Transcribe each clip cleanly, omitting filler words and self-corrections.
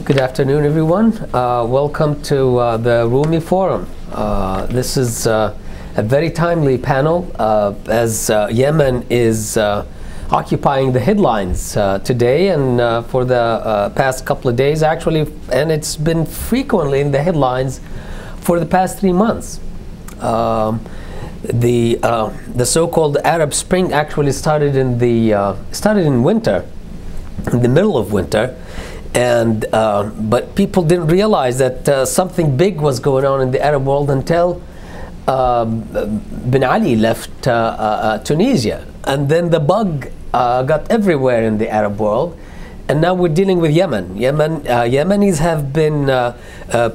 Good afternoon, everyone. Welcome to the Rumi Forum. This is a very timely panel as Yemen is occupying the headlines today and for the past couple of days, actually, and it's been frequently in the headlines for the past 3 months. The so-called Arab Spring actually started in winter, in the middle of winter. And but people didn't realize that something big was going on in the Arab world until Ben Ali left Tunisia, and then the bug got everywhere in the Arab world, and now we're dealing with Yemen. Yemenis have been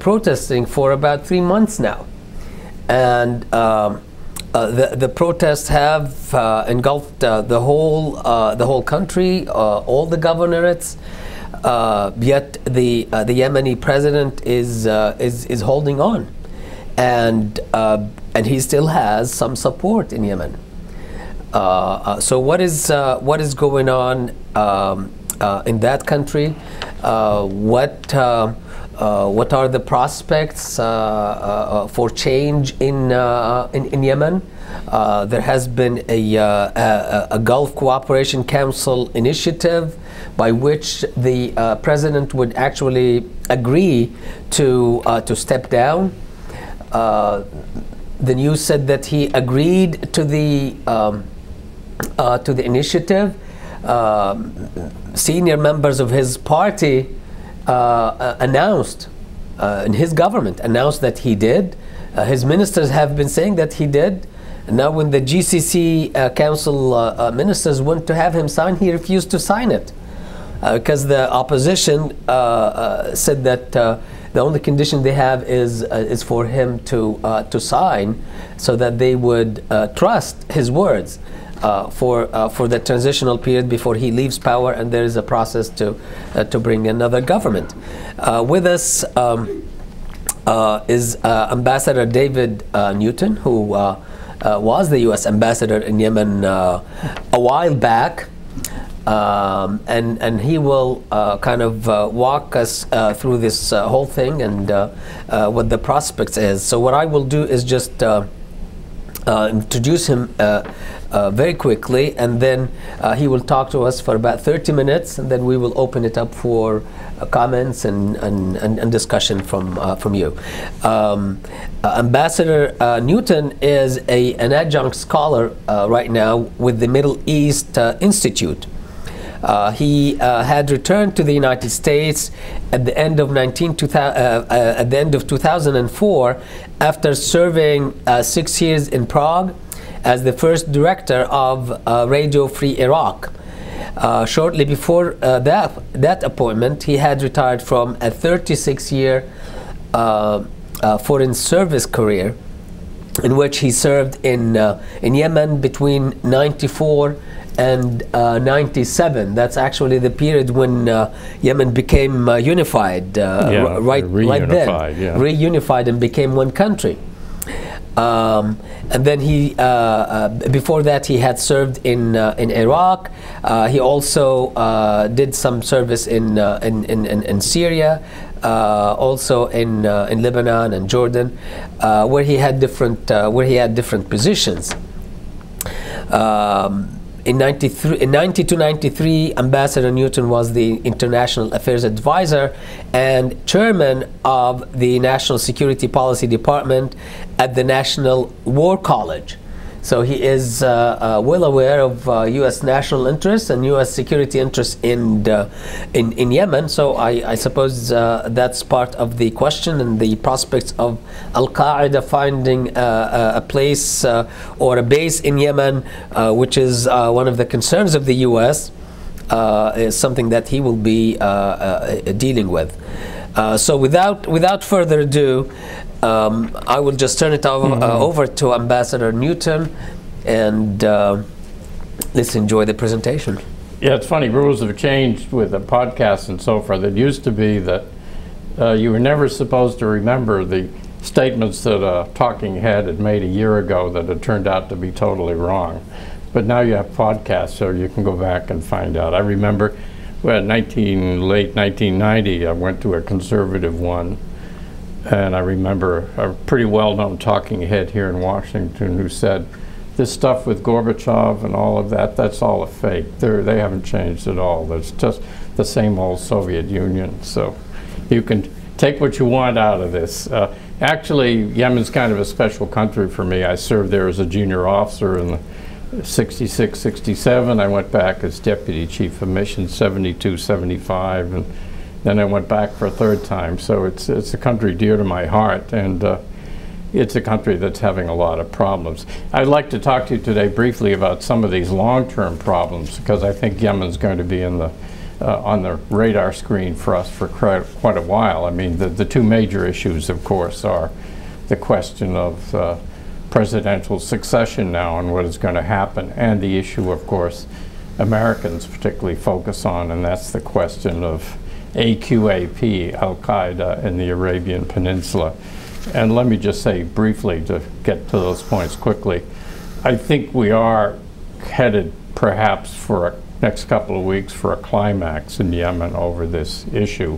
protesting for about 3 months now, and the protests have engulfed the whole country, all the governorates. Yet the Yemeni president is holding on, and he still has some support in Yemen. So what is going on in that country? What are the prospects for change in Yemen? There has been a Gulf Cooperation Council initiative by which the president would actually agree to step down. The news said that he agreed to the initiative. Senior members of his party announced, in his government, announced that he did. His ministers have been saying that he did. And now when the GCC council ministers went to have him sign, he refused to sign it. Because the opposition said that the only condition they have is for him to sign, so that they would trust his words for the transitional period before he leaves power, and there is a process to bring another government. With us is Ambassador David Newton, who was the U.S. ambassador in Yemen a while back. And he will kind of walk us through this whole thing and what the prospects is. So what I will do is just introduce him very quickly, and then he will talk to us for about 30 minutes, and then we will open it up for comments and discussion from you. Ambassador Newton is an adjunct scholar right now with the Middle East Institute. He had returned to the United States at the end of 2004 after serving 6 years in Prague as the first director of Radio Free Iraq. Shortly before that appointment, he had retired from a 36-year foreign service career in which he served in Yemen between 94 and 97. That's actually the period when Yemen became unified, right then, reunified and became one country. And then he, before that, he had served in Iraq. He also did some service in Syria, also in Lebanon and Jordan, where he had different positions. In 92-93, Ambassador Newton was the International Affairs Advisor and Chairman of the National Security Policy Department at the National War College. So he is well aware of U.S. national interests and U.S. security interests in Yemen. So I suppose that's part of the question, and the prospects of Al-Qaeda finding a place or a base in Yemen, which is one of the concerns of the U.S., is something that he will be dealing with. So without further ado, I will just turn it over to Ambassador Newton, and let's enjoy the presentation. Yeah, it's funny, rules have changed with the podcasts and so forth. It used to be that you were never supposed to remember the statements that a talking head had made a year ago that had turned out to be totally wrong. But now you have podcasts, so you can go back and find out. I remember well, late 1990, I went to a conservative one, and I remember a pretty well-known talking head here in Washington who said, this stuff with Gorbachev and all of that, that's all a fake. They haven't changed at all. It's just the same old Soviet Union. So you can take what you want out of this. Actually, Yemen's kind of a special country for me. I served there as a junior officer in the 66, 67. I went back as deputy chief of mission 72, 75, and then I went back for a third time. So it's a country dear to my heart, and it's a country that's having a lot of problems. I'd like to talk to you today briefly about some of these long-term problems, because I think Yemen's going to be in the on the radar screen for us for quite a while. I mean, the two major issues, of course, are the question of presidential succession now and what is going to happen, and the issue, of course, Americans particularly focus on, and that's the question of AQAP, Al-Qaeda, in the Arabian Peninsula. And let me just say briefly, to get to those points quickly, I think we are headed perhaps for next couple of weeks for a climax in Yemen over this issue.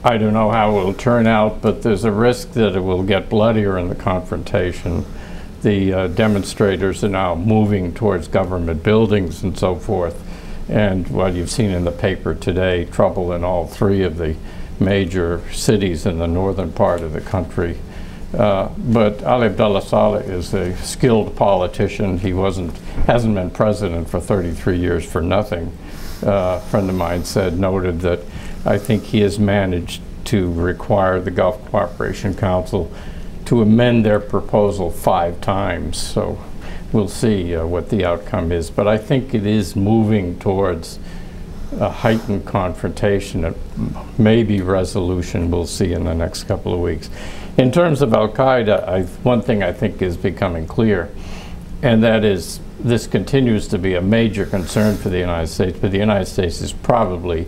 I don't know how it will turn out, but there's a risk that it will get bloodier in the confrontation. The demonstrators are now moving towards government buildings and so forth. And what you've seen in the paper today, trouble in all three of the major cities in the northern part of the country. But Ali Abdullah Saleh is a skilled politician. He hasn't been president for 33 years for nothing. A friend of mine noted that I think he has managed to require the Gulf Cooperation Council to amend their proposal 5 times. So we'll see what the outcome is. But I think it is moving towards a heightened confrontation and maybe resolution we'll see in the next couple of weeks. In terms of Al-Qaeda, one thing I think is becoming clear, and that is this continues to be a major concern for the United States, but the United States is probably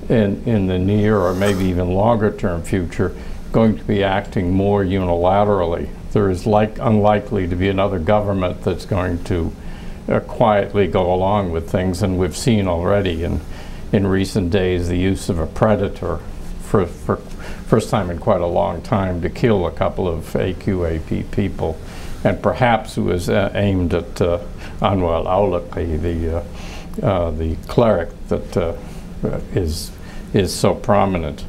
in the near or maybe even longer term future going to be acting more unilaterally. There is unlikely to be another government that's going to quietly go along with things, and we've seen already in recent days the use of a predator for first time in quite a long time to kill a couple of AQAP people, and perhaps it was aimed at Anwar al-Awlaki, the cleric that is so prominent.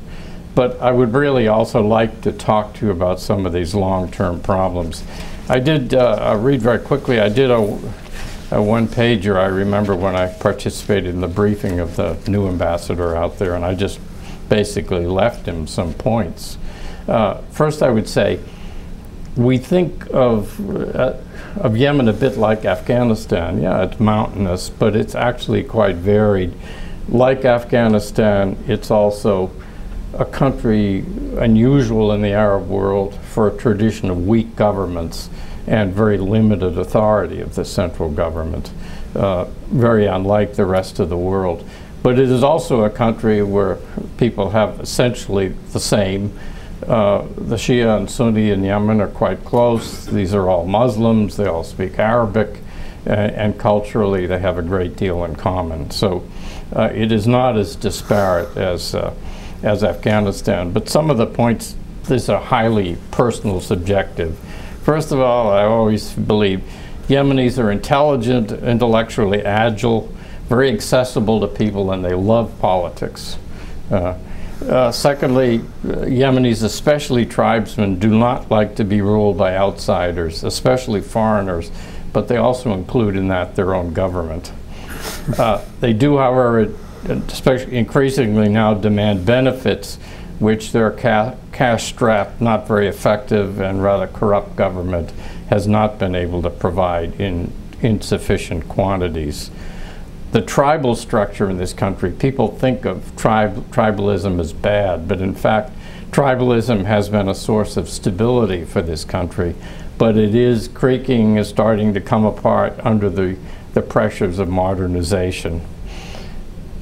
But I would really also like to talk to you about some of these long-term problems. I did read very quickly. I did a one-pager. I remember when I participated in the briefing of the new ambassador out there, and I just basically left him some points. First, I would say we think of Yemen a bit like Afghanistan. Yeah, it's mountainous, but it's actually quite varied. Like Afghanistan, it's also a country unusual in the Arab world for a tradition of weak governments and very limited authority of the central government, very unlike the rest of the world. But it is also a country where people have essentially the same. The Shia and Sunni in Yemen are quite close. These are all Muslims. They all speak Arabic, and culturally they have a great deal in common. So it is not as disparate as Afghanistan. But some of the points, these are highly personal, subjective. First of all, I always believe Yemenis are intelligent, intellectually agile, very accessible to people, and they love politics. Secondly, Yemenis, especially tribesmen, do not like to be ruled by outsiders, especially foreigners, but they also include in that their own government. They do, however, especially increasingly now demand benefits which their cash-strapped, not very effective, and rather corrupt government has not been able to provide in insufficient quantities. The tribal structure in this country, people think of tribalism as bad, but in fact, tribalism has been a source of stability for this country, but it is creaking, is starting to come apart under the pressures of modernization.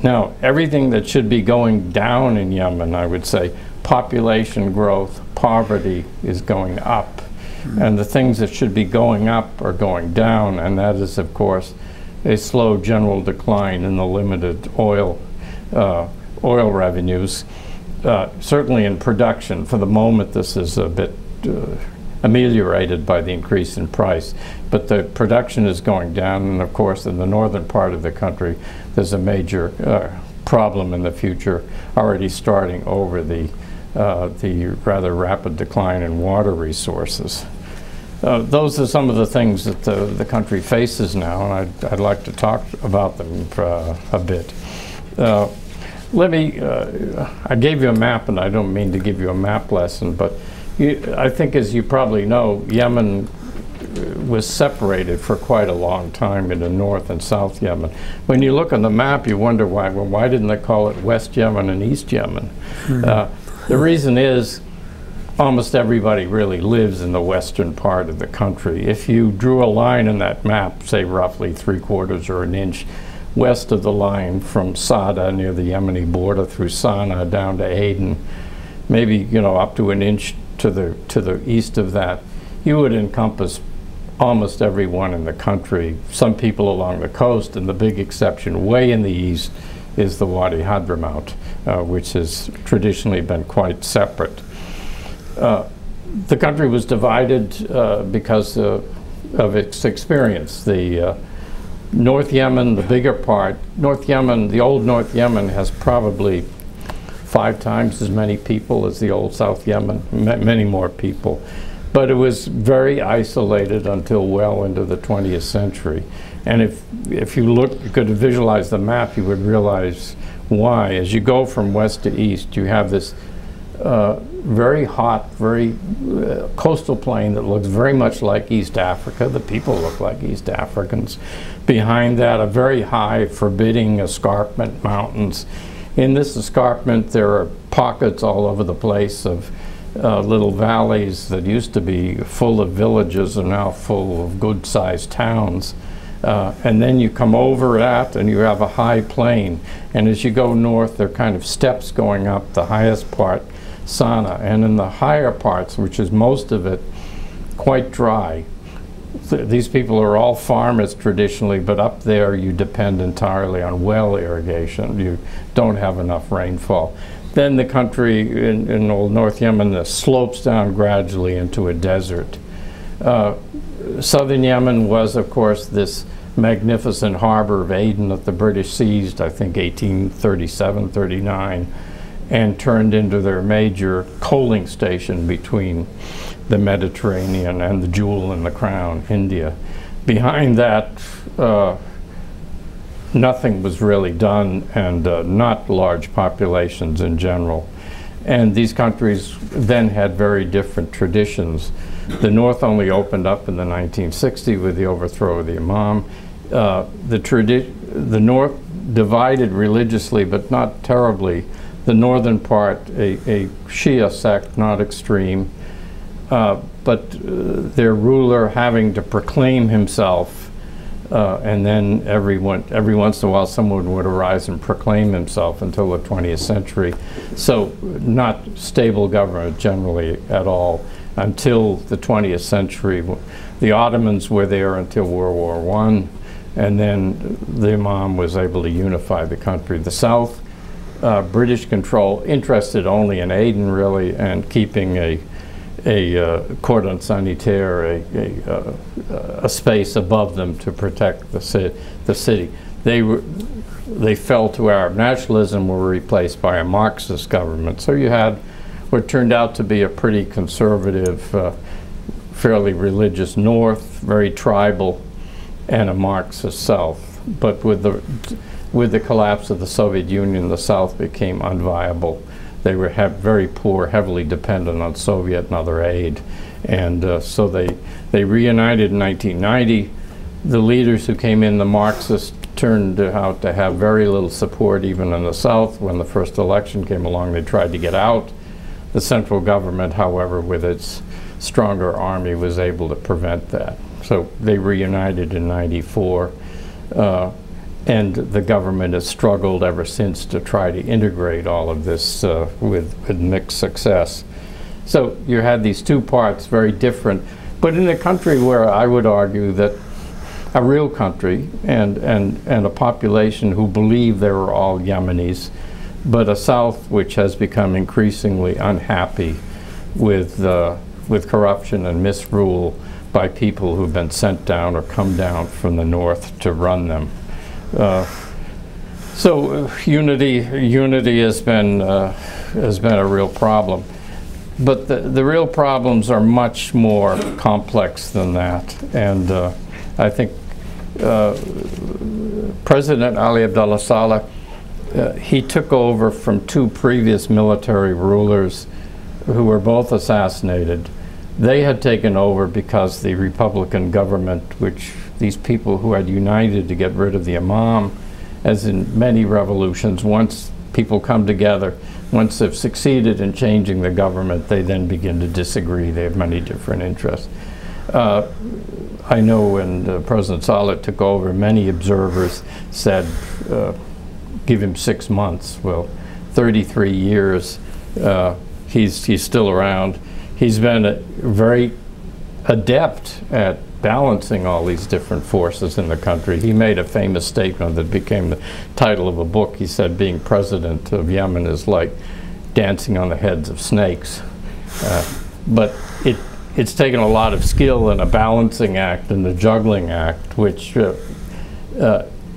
Now, everything that should be going down in Yemen, I would say, population growth, poverty is going up. And the things that should be going up are going down, and that is, of course, a slow general decline in the limited oil revenues. Certainly in production, for the moment, this is a bit ameliorated by the increase in price. But the production is going down, and of course, in the northern part of the country, there's a major problem in the future, already starting over the rather rapid decline in water resources. Those are some of the things that the country faces now, and I'd like to talk about them a bit. I gave you a map, and I don't mean to give you a map lesson, but I think, as you probably know, Yemen was separated for quite a long time into North and South Yemen. When you look on the map, you wonder why. Well, why didn't they call it West Yemen and East Yemen? The reason is almost everybody really lives in the western part of the country. If you drew a line in that map, say roughly 3/4 or an inch west of the line from Sada near the Yemeni border through Sana'a down to Aden, maybe up to an inch to the east of that, you would encompass almost everyone in the country. Some people along the coast, and the big exception way in the east is the Wadi Hadramaut, which has traditionally been quite separate. The country was divided because of its experience. The North Yemen, the bigger part, North Yemen, the old North Yemen has probably 5 times as many people as the old South Yemen, many more people. But it was very isolated until well into the 20th century. And if you could visualize the map, you would realize why. As you go from west to east, you have this very hot, very coastal plain that looks very much like East Africa. The people look like East Africans. Behind that, a very high, forbidding escarpment mountains. In this escarpment, there are pockets all over the place of little valleys that used to be full of villages and now full of good-sized towns. And then you come over that and you have a high plain. And as you go north, there are kind of steps going up, the highest part, Sana'a. And in the higher parts, which is most of it, quite dry. These people are all farmers traditionally, but up there you depend entirely on well irrigation. You don't have enough rainfall. Then the country in old North Yemen slopes down gradually into a desert. Southern Yemen was, of course, this magnificent harbor of Aden that the British seized, I think, 1837, 39, and turned into their major coaling station between the Mediterranean and the jewel in the crown, India. Behind that, nothing was really done, and not large populations in general. And these countries then had very different traditions. The North only opened up in the 1960s with the overthrow of the Imam. The North divided religiously, but not terribly. The northern part, a Shia sect, not extreme, but their ruler having to proclaim himself, and then every once in a while someone would arise and proclaim himself until the 20th century. So not stable government generally at all until the 20th century. The Ottomans were there until World War I, and then the Imam was able to unify the country. The South, British control, interested only in Aden really, and keeping a cordon sanitaire, a space above them to protect the city. They fell to Arab nationalism, were replaced by a Marxist government. So you had what turned out to be a pretty conservative, fairly religious North, very tribal, and a Marxist South. But with the collapse of the Soviet Union, the South became unviable. They were very poor, heavily dependent on Soviet and other aid. And so they reunited in 1990. The leaders who came in, the Marxists, turned out to have very little support even in the South. When the first election came along, they tried to get out. The central government, however, with its stronger army, was able to prevent that. So they reunited in '94. And the government has struggled ever since to try to integrate all of this with mixed success. So you had these two parts, very different, but in a country where I would argue that a real country and a population who believe they were all Yemenis, but a South which has become increasingly unhappy with corruption and misrule by people who've been sent down or come down from the North to run them. So unity has been a real problem. But the real problems are much more complex than that. And I think President Ali Abdullah Saleh, he took over from two previous military rulers who were both assassinated. They had taken over because the Republican government, which these people who had united to get rid of the Imam, as in many revolutions, once people come together, once they've succeeded in changing the government, they then begin to disagree. They have many different interests. I know when President Saleh took over, many observers said, give him 6 months. Well, 33 years, he's still around. He's been very adept at balancing all these different forces in the country. He made a famous statement that became the title of a book. He said being president of Yemen is like dancing on the heads of snakes. But it's taken a lot of skill and a balancing act and a juggling act, which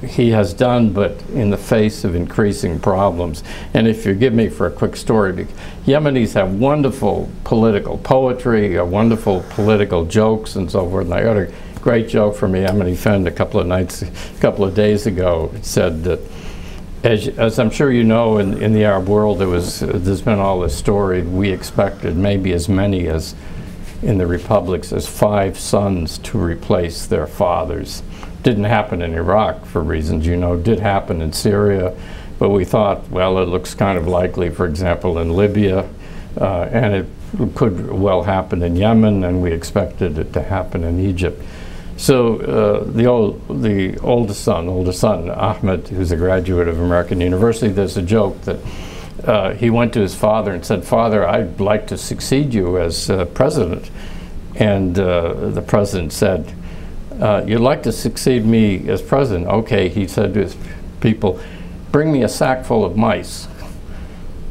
he has done, but in the face of increasing problems. And if you give me for a quick story, Yemenis have wonderful political poetry, wonderful political jokes and so forth. And I got a great joke from a Yemeni friend a couple of days ago. It said that, as I'm sure you know, in the Arab world, there's been all this story. We expected maybe as many as in the republics as 5 sons to replace their fathers. Didn't happen in Iraq for reasons you know, did happen in Syria, but we thought, well, it looks kind of likely, for example, in Libya, and it could well happen in Yemen, and we expected it to happen in Egypt. So the oldest son, Ahmed, who's a graduate of American University, there's a joke that he went to his father and said, "Father, I'd like to succeed you as president." And the president said, "You'd like to succeed me as president? Okay," he said to his people, "bring me a sack full of mice."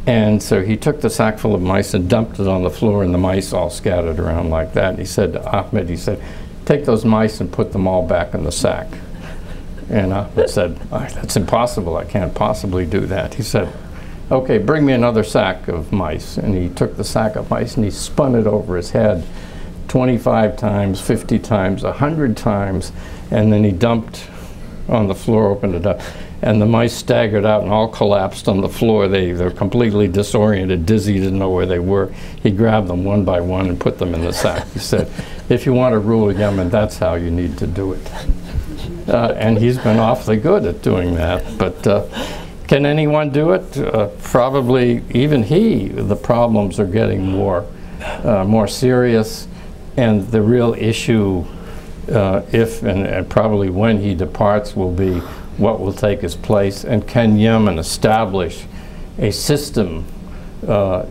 And so he took the sack full of mice and dumped it on the floor, and the mice all scattered around like that. And he said to Ahmed, he said, "Take those mice and put them all back in the sack." And Ahmed said, "That's impossible. I can't possibly do that." He said, "Okay, bring me another sack of mice." And he took the sack of mice and he spun it over his head 25 times, 50 times, 100 times, and then he dumped on the floor, opened it up, and the mice staggered out and all collapsed on the floor. They're completely disoriented, dizzy, didn't know where they were. He grabbed them one by one and put them in the sack. He said, "If you want to rule Yemen, that's how you need to do it." And he's been awfully good at doing that. But can anyone do it? Probably even he. The problems are getting more serious. And the real issue, if and probably when he departs, will be what will take his place, and can Yemen establish a system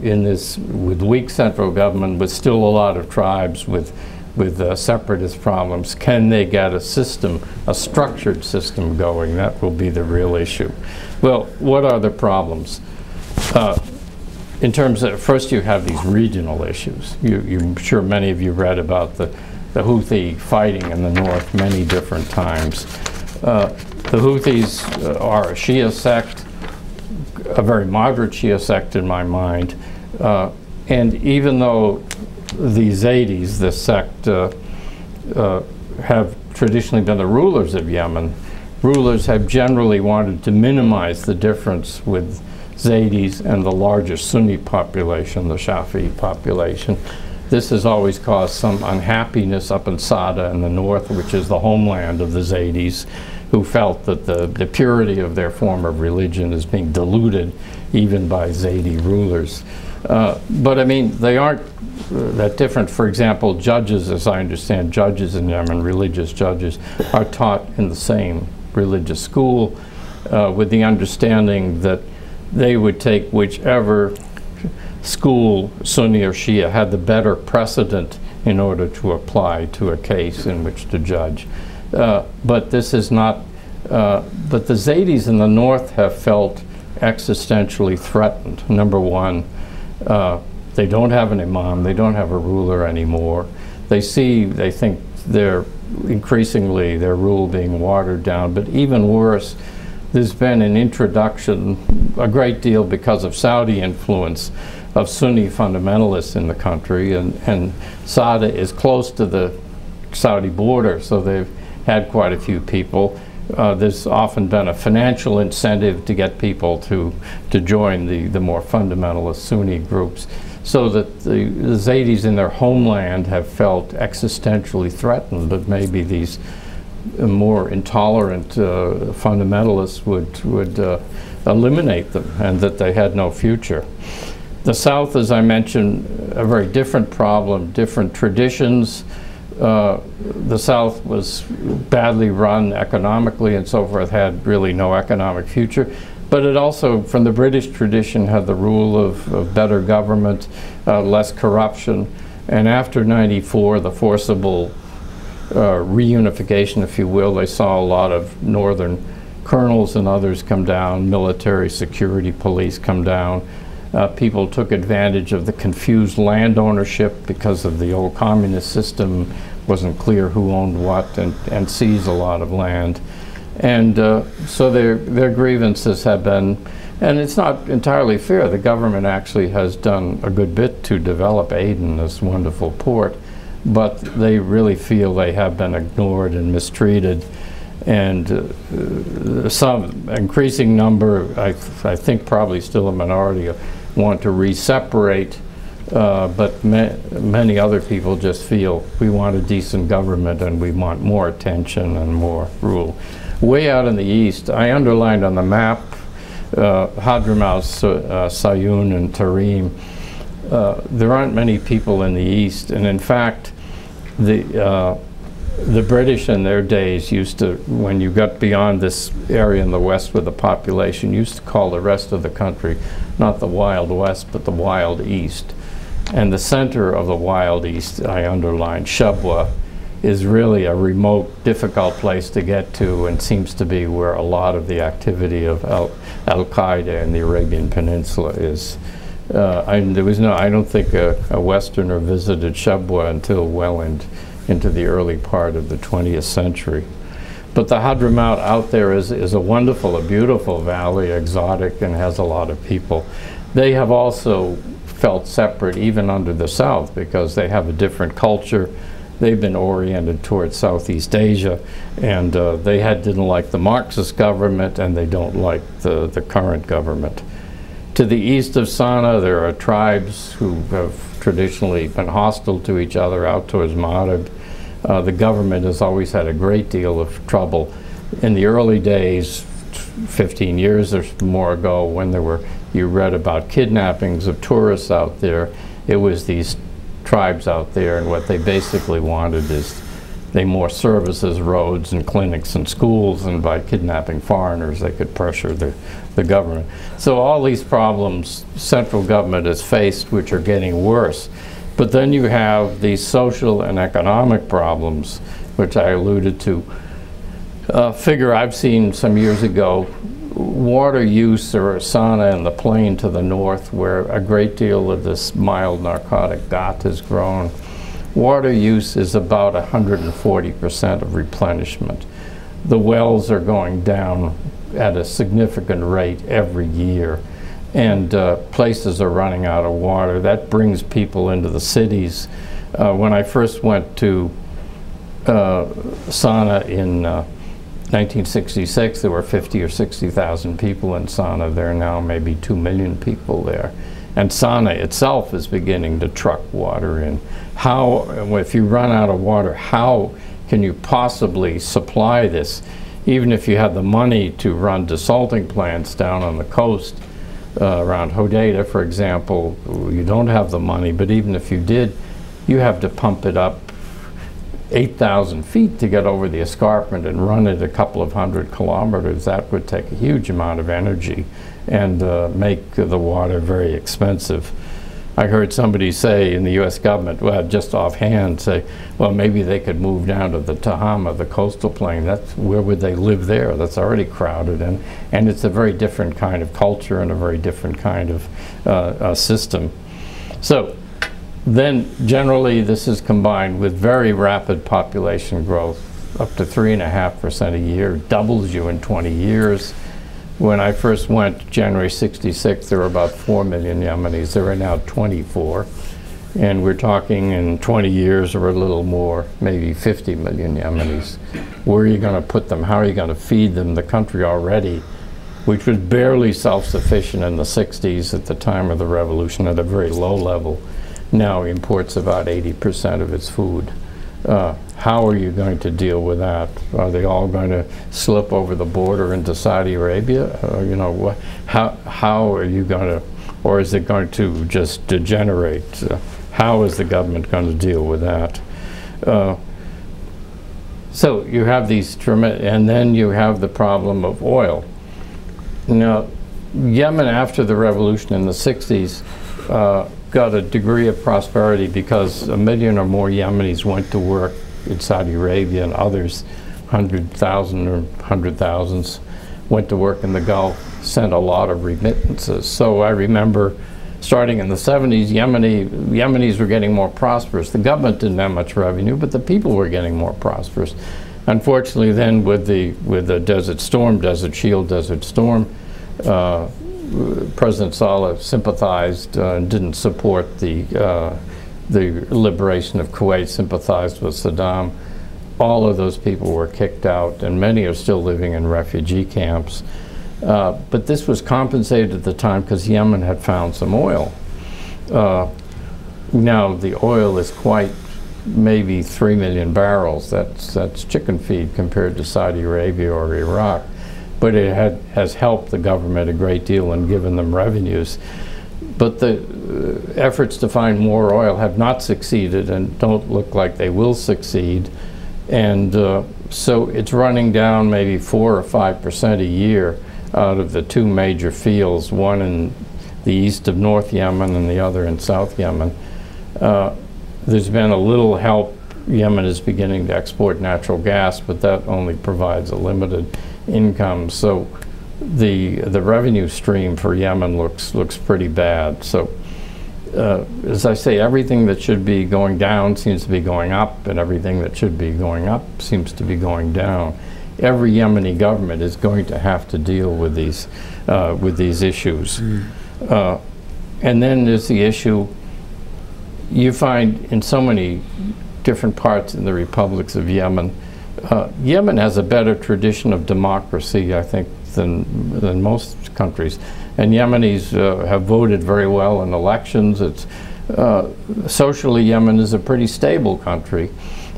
in this with weak central government, but still a lot of tribes with separatist problems? Can they get a system, a structured system going? That will be the real issue. Well, what are the problems? In terms of, first you have these regional issues. I'm sure many of you read about the Houthi fighting in the north many different times. The Houthis are a Shia sect, a very moderate Shia sect in my mind. And even though the Zaydis, this sect, have traditionally been the rulers of Yemen, rulers have generally wanted to minimize the difference with Zaydis and the larger Sunni population, the Shafi'i population. This has always caused some unhappiness up in Sada in the north, which is the homeland of the Zaydis, who felt that the purity of their form of religion is being diluted even by Zaydi rulers. But I mean, they aren't that different. For example, judges, as I understand, judges in Yemen, religious judges, are taught in the same religious school with the understanding that they would take whichever school, Sunni or Shia, had the better precedent in order to apply to a case in which to judge. But this is not, but the Zaydis in the north have felt existentially threatened. Number one, they don't have an imam, they don't have a ruler anymore. They think they're increasingly their rule being watered down, but even worse, there's been an introduction, a great deal because of Saudi influence, of Sunni fundamentalists in the country, and Sada is close to the Saudi border, so they've had quite a few people. There's often been a financial incentive to get people to join the more fundamentalist Sunni groups, so that the Zaydis in their homeland have felt existentially threatened, but maybe these more intolerant fundamentalists would eliminate them, and that they had no future. The South, as I mentioned, a very different problem, different traditions. The South was badly run economically and so forth, had really no economic future. But it also, from the British tradition, had the rule of better government, less corruption. And after '94, the forcible reunification, if you will, they saw a lot of northern colonels and others come down, military security police come down. People took advantage of the confused land ownership because of the old communist system. Wasn't clear who owned what, and seized a lot of land. And so their grievances have been, and it's not entirely fair. The government actually has done a good bit to develop Aden, this wonderful port, but they really feel they have been ignored and mistreated. And some increasing number, I think probably still a minority, want to re-separate, but many other people just feel we want a decent government and we want more attention and more rule. Way out in the east, I underlined on the map Hadramaut, Sayun, and Tarim. There aren't many people in the east, and in fact, the British in their days used to, when you got beyond this area in the west with the population, used to call the rest of the country not the Wild West, but the Wild East. And the center of the Wild East, I underlined, Shabwa, is really a remote, difficult place to get to, and seems to be where a lot of the activity of Al-Qaeda in the Arabian Peninsula is. I don't think a Westerner visited Shabwa until well into the early part of the 20th century. But the Hadramaut out there is a wonderful, a beautiful valley, exotic, and has a lot of people. They have also felt separate even under the South because they have a different culture. They've been oriented towards Southeast Asia, and they didn't like the Marxist government, and they don't like the current government. To the east of Sana'a, there are tribes who have traditionally been hostile to each other out towards Ma'rib. The government has always had a great deal of trouble. In the early days, 15 years or more ago, when you read about kidnappings of tourists out there, it was these tribes out there, and what they basically wanted is more services, roads and clinics and schools, and by kidnapping foreigners they could pressure the government. So all these problems central government has faced, which are getting worse. But then you have these social and economic problems, which I alluded to. Figure I've seen some years ago, water use, or Sana'a and the plain to the north, where a great deal of this mild narcotic gat has grown. Water use is about 140% of replenishment. The wells are going down at a significant rate every year, and places are running out of water. That brings people into the cities. When I first went to Sana'a in 1966, there were 50 or 60,000 people in Sana'a. There are now maybe 2 million people there. And Sana'a itself is beginning to truck water in. If you run out of water, how can you possibly supply this? Even if you had the money to run desalting plants down on the coast, around Hodeidah, for example, you don't have the money, but even if you did, you have to pump it up 8,000 feet to get over the escarpment and run it a couple of 100 kilometers. That would take a huge amount of energy and make the water very expensive. I heard somebody say in the U.S. government, well, just offhand, say, well, maybe they could move down to the Tahama, the coastal plain. That's where would they live there? That's already crowded, and it's a very different kind of culture and a very different kind of system. So then generally this is combined with very rapid population growth, up to 3.5% a year, doubles you in 20 years. When I first went, January '66, there were about 4 million Yemenis. There are now 24. And we're talking in 20 years or a little more, maybe 50 million Yemenis. Where are you going to put them? How are you going to feed them? The country already, which was barely self-sufficient in the '60s at the time of the revolution at a very low level, now imports about 80% of its food. How are you going to deal with that? Are they all going to slip over the border into Saudi Arabia? You know, how are you going to, or is it going to just degenerate? How is the government going to deal with that? So you have these and then you have the problem of oil. Now, Yemen after the revolution in the '60s got a degree of prosperity because 1 million or more Yemenis went to work in Saudi Arabia, and others, 100,000 or 100,000s, went to work in the Gulf, sent a lot of remittances. So I remember starting in the '70s, Yemenis were getting more prosperous. The government didn't have much revenue, but the people were getting more prosperous. Unfortunately then with the Desert Storm, Desert Shield, Desert Storm, President Saleh sympathized and didn't support the liberation of Kuwait, sympathized with Saddam. All of those people were kicked out, and many are still living in refugee camps. But this was compensated at the time because Yemen had found some oil. Now the oil is quite maybe 3 million barrels. That's chicken feed compared to Saudi Arabia or Iraq. But it has helped the government a great deal and given them revenues. But the efforts to find more oil have not succeeded and don't look like they will succeed. And so it's running down maybe 4 or 5% a year out of the two major fields, one in the east of North Yemen and the other in South Yemen. There's been a little help. Yemen is beginning to export natural gas, but that only provides a limited income. So the revenue stream for Yemen looks pretty bad. So as I say, everything that should be going down seems to be going up, and everything that should be going up seems to be going down. Every Yemeni government is going to have to deal with these issues. And then there's the issue you find in so many different parts in the republics of Yemen. Yemen has a better tradition of democracy, I think, than most countries. And Yemenis have voted very well in elections. It's socially, Yemen is a pretty stable country.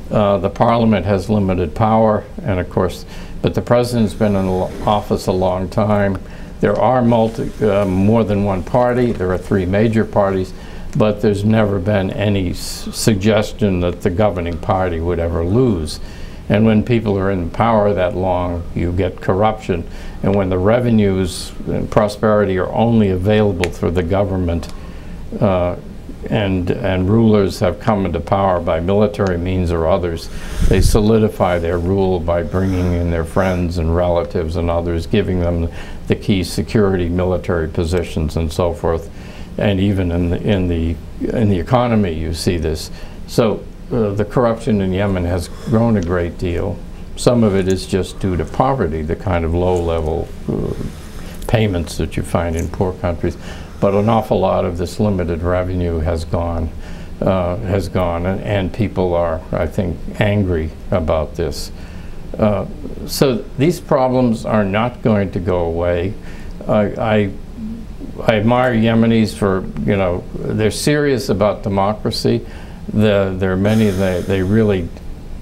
The parliament has limited power, and of course, but the president's been in office a long time. There are more than one party. There are 3 major parties, but there's never been any suggestion that the governing party would ever lose. And when people are in power that long, you get corruption. And when the revenues and prosperity are only available through the government, and rulers have come into power by military means or others, they solidify their rule by bringing in their friends and relatives and others, giving them the key security military positions and so forth. And even in the economy you see this. So the corruption in Yemen has grown a great deal. Some of it is just due to poverty, the kind of low-level payments that you find in poor countries. But an awful lot of this limited revenue has gone, and people are, I think, angry about this. So these problems are not going to go away. I admire Yemenis for, they're serious about democracy. There are many, they really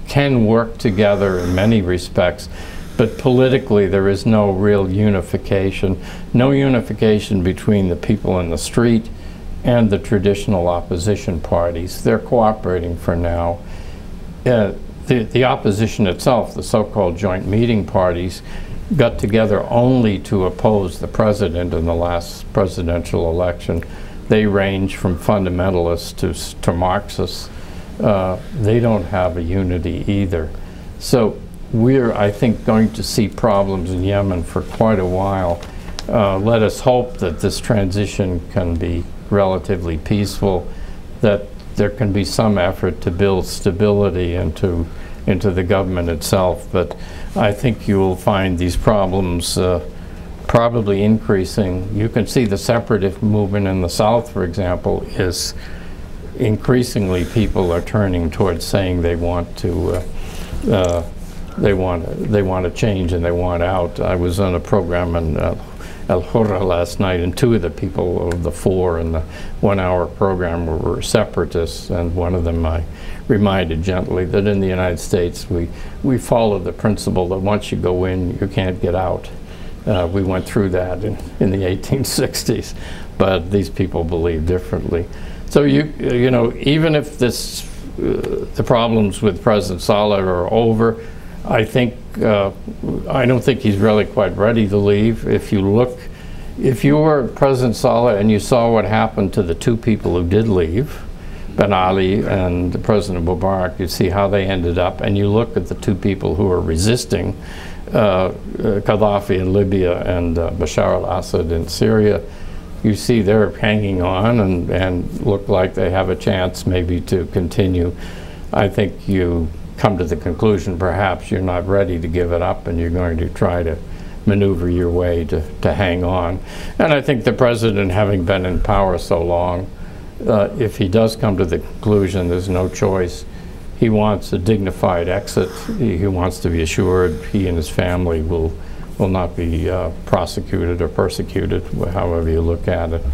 can work together in many respects, but politically there is no real unification. No unification between the people in the street and the traditional opposition parties. They're cooperating for now. The opposition itself, the so-called joint meeting parties, got together only to oppose the president in the last presidential election. they range from fundamentalists to Marxists. They don't have a unity either. So we're, I think, going to see problems in Yemen for quite a while. Let us hope that this transition can be relatively peaceful, that there can be some effort to build stability into the government itself. But I think you will find these problems probably increasing. You can see the separatist movement in the South, for example, is increasingly people are turning towards saying they want to change and they want out. I was on a program in Al Hurra last night, and two of the people of the four in the 1 hour program were separatists, and one of them I reminded gently that in the United States we follow the principle that once you go in, you can't get out. We went through that in the 1860s, but these people believe differently. So you know, even if the problems with President Saleh are over, I don't think he's really quite ready to leave. If you were President Saleh and you saw what happened to the two people who did leave, Ben Ali and President Mubarak, you see how they ended up, and you look at the two people who are resisting, Gaddafi in Libya and Bashar al-Assad in Syria, you see they're hanging on and look like they have a chance maybe to continue. I think you come to the conclusion perhaps you're not ready to give it up and you're going to try to maneuver your way to hang on. And I think the president, having been in power so long, if he does come to the conclusion there's no choice, he wants a dignified exit. He wants to be assured he and his family will not be prosecuted or persecuted, however you look at it,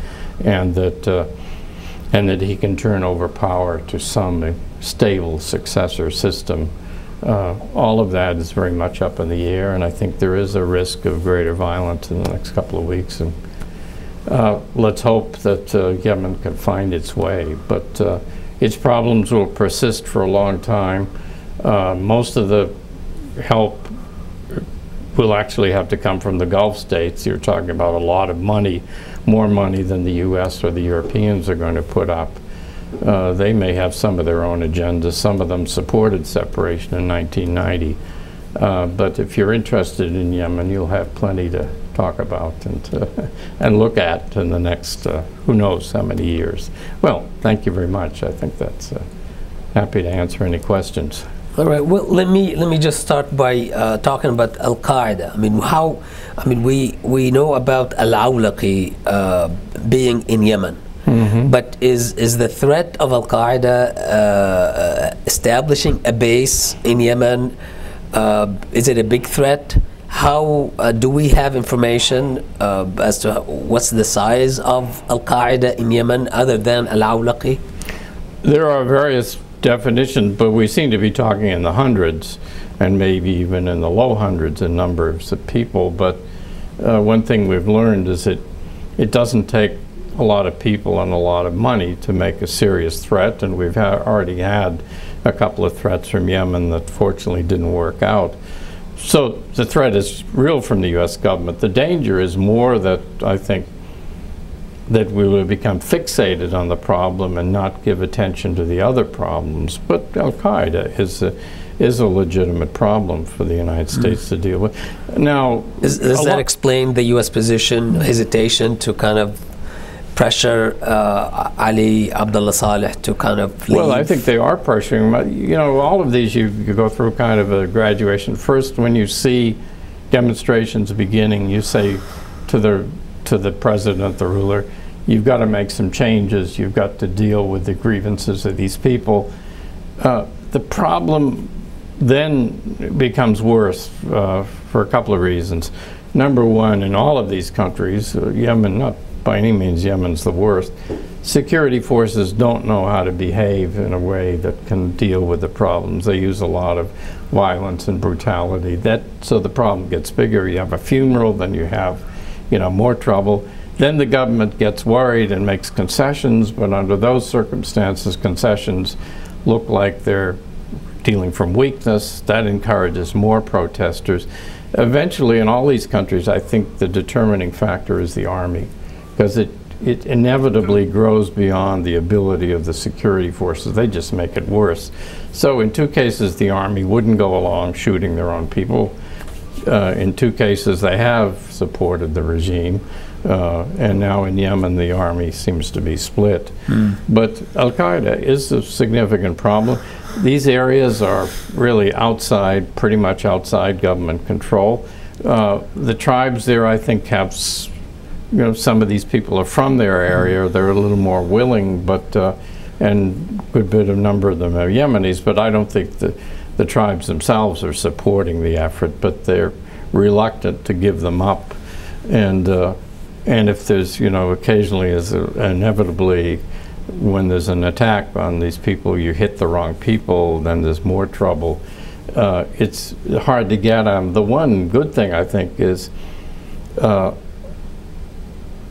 and that he can turn over power to some stable successor system. All of that is very much up in the air, and I think there is a risk of greater violence in the next couple of weeks. And let's hope that Yemen can find its way, but its problems will persist for a long time. Most of the help will actually have to come from the Gulf states. You're talking about a lot of money, more money than the US or the Europeans are going to put up. They may have some of their own agendas. Some of them supported separation in 1990. But if you're interested in Yemen, you'll have plenty to talk about and look at in the next who knows how many years. Well, thank you very much. I think that's happy to answer any questions. All right. Well, let me just start by talking about Al Qaeda. We know about Al-Awlaqi being in Yemen, but is the threat of Al Qaeda establishing a base in Yemen? Is it a big threat? How do we have information as to what's the size of Al Qaeda in Yemen other than Al-Awlaqi? There are various definitions, but we seem to be talking in the hundreds and maybe even in the low hundreds in numbers of people. But one thing we've learned is that it doesn't take a lot of people and a lot of money to make a serious threat, and we've already had a couple of threats from Yemen that fortunately didn't work out. So the threat is real from the US government. The danger is more that I think that we will become fixated on the problem and not give attention to the other problems. But Al-Qaeda is a legitimate problem for the United States to deal with. Now, does that explain the US position, hesitation to kind of pressure Ali Abdullah Saleh to kind of leave? Well, I think they are pressuring him. You know, all of these you go through kind of a graduation. First, when you see demonstrations beginning, you say to the president, the ruler, you've got to make some changes. You've got to deal with the grievances of these people. The problem then becomes worse for a couple of reasons. Number one, in all of these countries, Yemen, not by any means Yemen's the worst, security forces don't know how to behave in a way that can deal with the problems. They use a lot of violence and brutality. So the problem gets bigger. You have a funeral, then you have, more trouble. Then the government gets worried and makes concessions, but under those circumstances, concessions look like they're dealing from weakness. That encourages more protesters. Eventually, in all these countries, I think the determining factor is the army, because it inevitably grows beyond the ability of the security forces. They just make it worse. So in 2 cases, the army wouldn't go along shooting their own people. In 2 cases, they have supported the regime. And now in Yemen, the army seems to be split. But Al-Qaeda is a significant problem. These areas are really outside, pretty much outside government control. The tribes there, I think, have, some of these people are from their area. They're a little more willing, but and a good bit of number of them are Yemenis. But I don't think the tribes themselves are supporting the effort, but they're reluctant to give them up. And if there's, occasionally, inevitably, when there's an attack on these people, you hit the wrong people, then there's more trouble. It's hard to get them. The one good thing, I think, is that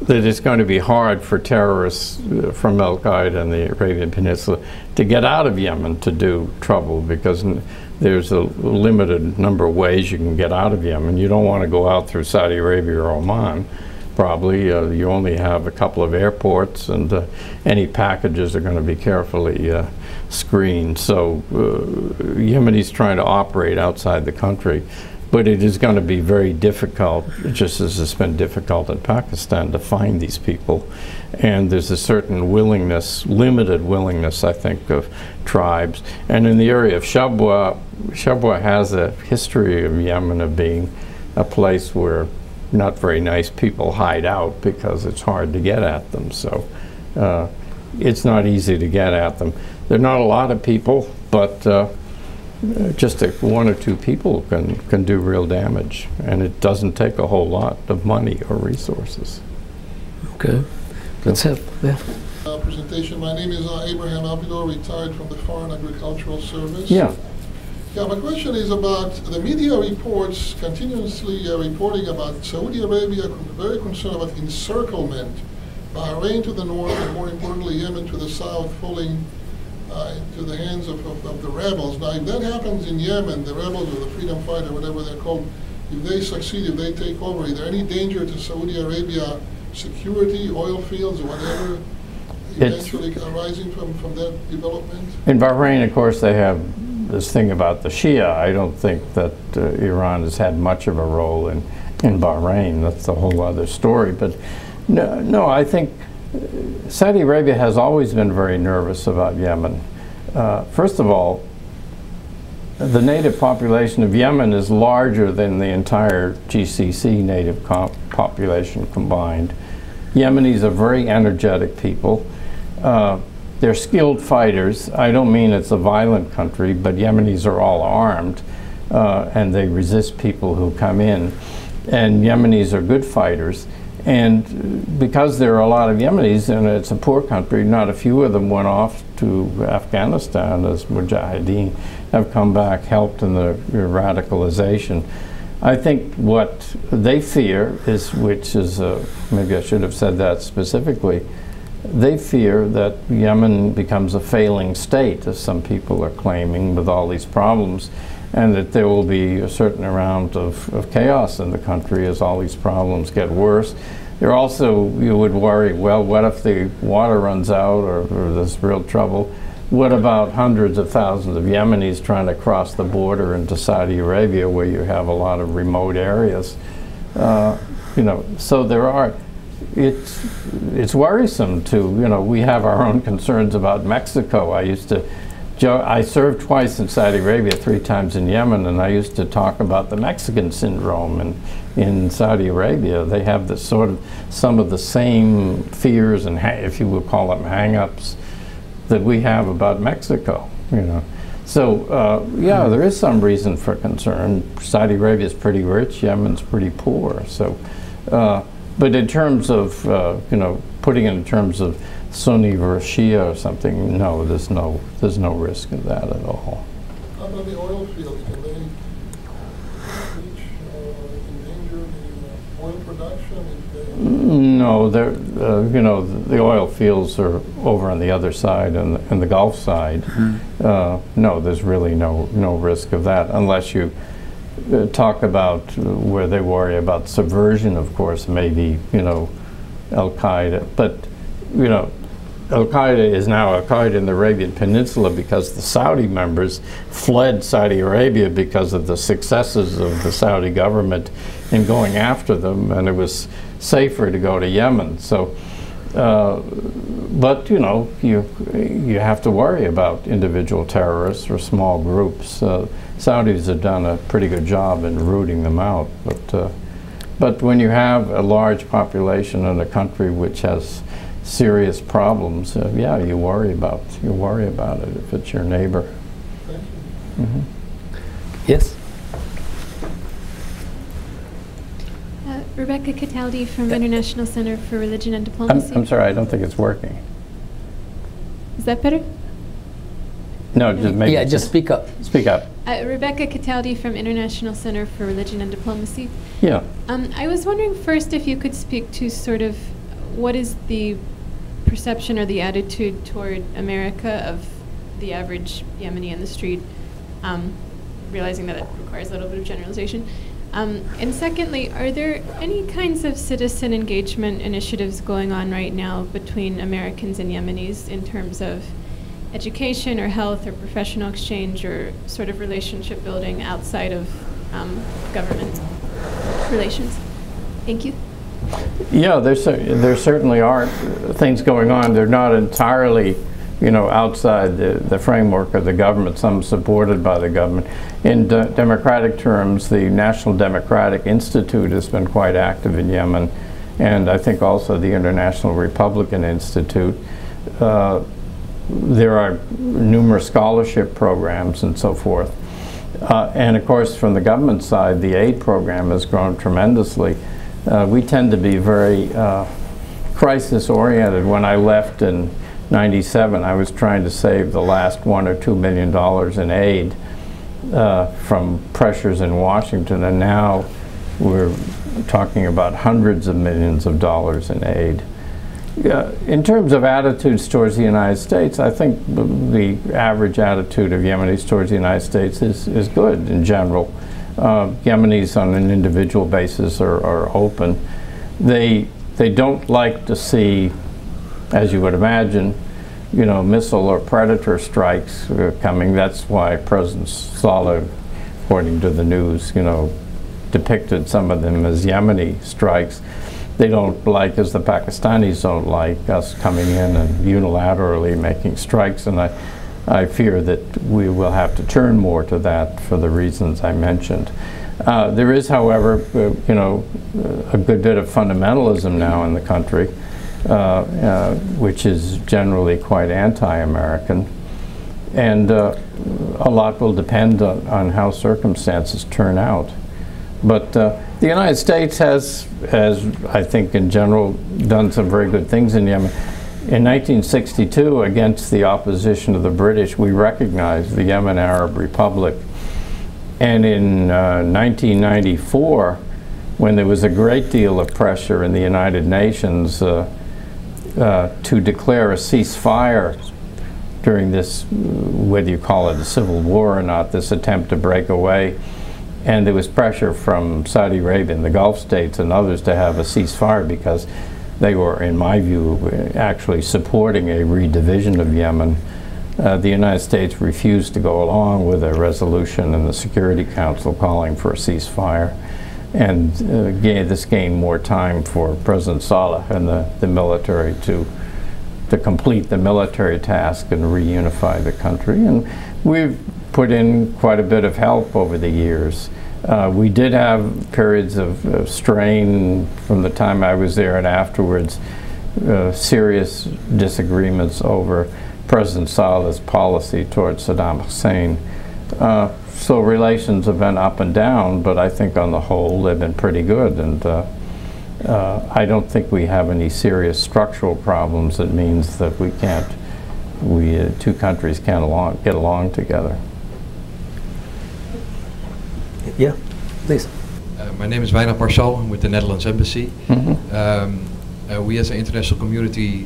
it's going to be hard for terrorists from Al-Qaeda and the Arabian Peninsula to get out of Yemen to do trouble, because there's a limited number of ways you can get out of Yemen. You don't want to go out through Saudi Arabia or Oman. Probably you only have a couple of airports, and any packages are going to be carefully screened. So Yemenis trying to operate outside the country, but it is going to be very difficult, just as it's been difficult in Pakistan, to find these people. And there's a certain willingness, limited willingness, I think, of tribes. And in the area of Shabwa has a history of Yemen of being a place where not very nice people hide out because it's hard to get at them. So it's not easy to get at them. There are not a lot of people, but just 1 or 2 people can do real damage, and it doesn't take a whole lot of money or resources. Okay, let's have presentation. My name is Abraham Abidor, retired from the Foreign Agricultural Service. Yeah. Yeah, my question is about the media reports continuously reporting about Saudi Arabia very concerned about encirclement, Bahrain to the north, and more importantly Yemen to the south, falling into the hands of the rebels. Now, if that happens in Yemen, the rebels or the freedom fighter, whatever they're called, if they succeed, if they take over, is there any danger to Saudi Arabia security, oil fields, or whatever, eventually arising from that development? In Bahrain, of course, they have this thing about the Shia. I don't think that Iran has had much of a role in Bahrain. That's a whole other story. But no, I think Saudi Arabia has always been very nervous about Yemen. First of all, the native population of Yemen is larger than the entire GCC native population combined. Yemenis are very energetic people. They're skilled fighters. I don't mean it's a violent country, but Yemenis are all armed, and they resist people who come in. And Yemenis are good fighters. And because there are a lot of Yemenis, and it's a poor country, not a few of them went off to Afghanistan as mujahideen, have come back, helped in the radicalization. I think what they fear is, which is, maybe I should have said that specifically, they fear that Yemen becomes a failing state, as some people are claiming, with all these problems, and that there will be a certain amount of chaos in the country as all these problems get worse. There also, you would worry, well, what if the water runs out or there's real trouble? What about hundreds of thousands of Yemenis trying to cross the border into Saudi Arabia, where you have a lot of remote areas? So there are, it's worrisome to, we have our own concerns about Mexico. I served twice in Saudi Arabia, 3 times in Yemen, and I used to talk about the Mexican syndrome. And in Saudi Arabia, they have this sort of, some of the same fears and, if you would call them, hang-ups that we have about Mexico, So, yeah, there is some reason for concern. Saudi Arabia is pretty rich, Yemen's pretty poor. So, but in terms of, putting it in terms of Sunni versus Shia or something, no, there's no risk of that at all. How about the oil fields? Can they endanger the oil production? No, the oil fields are over on the other side, and the Gulf side. No, there's really no risk of that, unless you talk about where they worry about subversion. Of course, maybe Al-Qaeda. But, you know, Al-Qaeda is now Al-Qaeda in the Arabian Peninsula because the Saudi members fled Saudi Arabia because of the successes of the Saudi government in going after them, and it was safer to go to Yemen. So, but you know, you have to worry about individual terrorists or small groups. Saudis have done a pretty good job in rooting them out, but when you have a large population in a country which has serious problems, yeah, you worry about it if it's your neighbor. Thank you. Mm-hmm. Yes. Rebecca Cataldi from International Center for Religion and Diplomacy. I'm sorry, I don't think it's working. Is that better? No, just maybe. Yeah, just speak up. Speak up. Rebecca Cataldi from International Center for Religion and Diplomacy. Yeah. I was wondering first if you could speak to sort of what is the perception or the attitude toward America of the average Yemeni in the street, realizing that it requires a little bit of generalization. And secondly, are there any kinds of citizen engagement initiatives going on right now between Americans and Yemenis in terms of education or health or professional exchange or sort of relationship building outside of government relations? Thank you. Yeah, there certainly are things going on. They're not entirely, you know, outside the framework of the government, some supported by the government. In democratic terms, the National Democratic Institute has been quite active in Yemen, and I think also the International Republican Institute. There are numerous scholarship programs and so forth. And of course, from the government side, the aid program has grown tremendously. We tend to be very crisis-oriented. When I left in '97, I was trying to save the last $1 or $2 million in aid from pressures in Washington, and now we're talking about hundreds of millions of dollars in aid. In terms of attitudes towards the United States, I think the average attitude of Yemenis towards the United States is good in general. Yemenis on an individual basis are open. They don't like to see, as you would imagine, you know, missile or predator strikes coming. That's why President Saleh, according to the news, you know, depicted some of them as Yemeni strikes. They don't like, as the Pakistanis don't like, us coming in and unilaterally making strikes, and I fear that we will have to turn more to that for the reasons I mentioned. There is, however, you know, a good bit of fundamentalism now in the country, which is generally quite anti-American, and a lot will depend on how circumstances turn out. But the United States has, I think in general, done some very good things in Yemen. In 1962, against the opposition of the British, we recognized the Yemen Arab Republic. And in 1994, when there was a great deal of pressure in the United Nations to declare a ceasefire during this, whether you call it a civil war or not, this attempt to break away, and there was pressure from Saudi Arabia and the Gulf states and others to have a ceasefire because they were, in my view, actually supporting a redivision of Yemen. The United States refused to go along with a resolution in the Security Council calling for a ceasefire, and this gained more time for President Saleh and the military to complete the military task and reunify the country. And we've put in quite a bit of help over the years. We did have periods of strain from the time I was there and afterwards, serious disagreements over President Saleh's policy towards Saddam Hussein. So relations have been up and down, but I think on the whole they've been pretty good, and I don't think we have any serious structural problems that means that two countries can't get along together. Yeah, please. My name is Wijnand Marshall. I'm with the Netherlands Embassy. Mm-hmm. We as an international community